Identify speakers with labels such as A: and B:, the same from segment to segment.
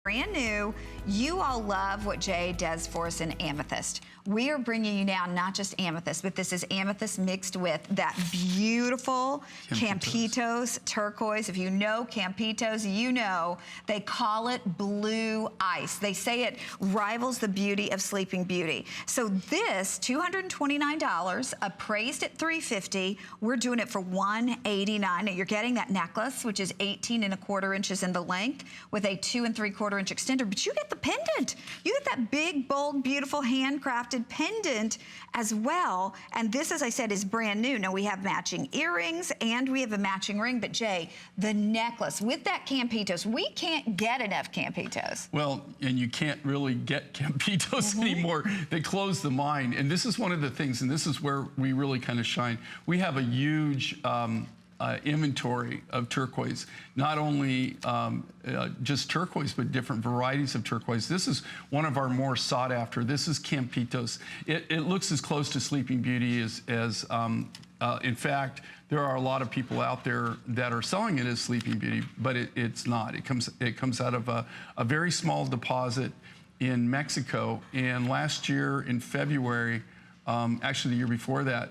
A: Brand new. You all love what Jay does for us in amethyst. We are bringing you now not just amethyst, but this is amethyst mixed with that beautiful Campitos turquoise. If you know Campitos, you know they call it blue ice. They say it rivals the beauty of Sleeping Beauty. So this $229, appraised at $350. We're doing it for $189. Now you're getting that necklace, which is 18¼ inches in the length with a 2¾ inch extender, but you get the pendant. You get that big, bold, beautiful handcrafted pendant as well. And this, as I said, is brand new. Now we have matching earrings and we have a matching ring, but Jay, the necklace with that Campitos, we can't get enough Campitos.
B: Well, and you can't really get Campitos anymore. They close the mind. And this is one of the things, and this is where we really kind of shine. We have a huge inventory of turquoise, not only just turquoise, but different varieties of turquoise. This is one of our more sought after. This is Campitos. It looks as close to Sleeping Beauty as in fact, there are a lot of people out there that are selling it as Sleeping Beauty, but it's not. It comes out of a very small deposit in Mexico. And last year in February, actually the year before that,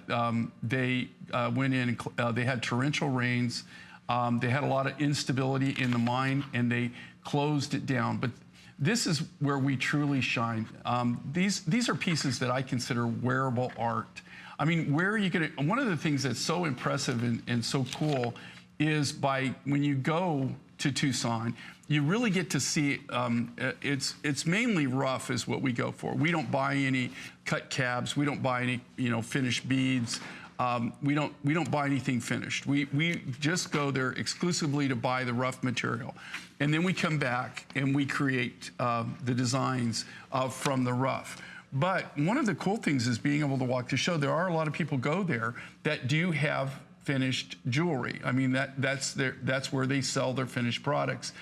B: they went in and they had torrential rains. They had a lot of instability in the mine and they closed it down. But this is where we truly shine. These are pieces that I consider wearable art. I mean, where are you gonna, one of the things that's so impressive and so cool is when you go to Tucson, you really get to see, it's mainly rough is what we go for. We don't buy any cut cabs. We don't buy any, finished beads. We don't buy anything finished. We just go there exclusively to buy the rough material. And then we come back and we create the designs from the rough. But one of the cool things is being able to walk the show. There are a lot of people go there that do have finished jewelry. I mean, that's where they sell their finished products.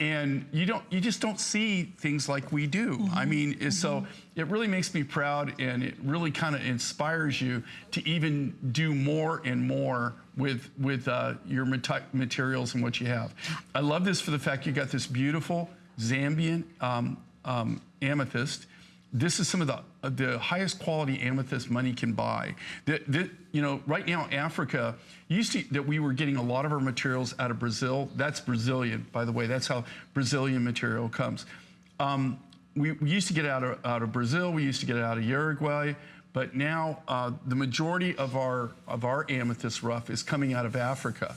B: And you just don't see things like we do. I mean, so it really makes me proud, and it really kind of inspires you to even do more and more with your materials and what you have. I love this for the fact you got this beautiful Zambian amethyst. This is some of the highest quality amethyst money can buy. Right now, Africa, that we were getting a lot of our materials out of Brazil. That's Brazilian, by the way. That's how Brazilian material comes. We used to get it out of Brazil. We used to get it out of Uruguay. But now the majority of our amethyst rough is coming out of Africa.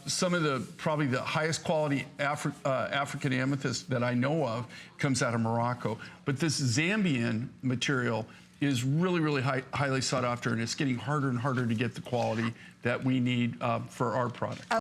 B: Some of probably the highest quality African amethyst that I know of comes out of Morocco. But this Zambian material is really, really highly sought after, and it's getting harder and harder to get the quality that we need for our product.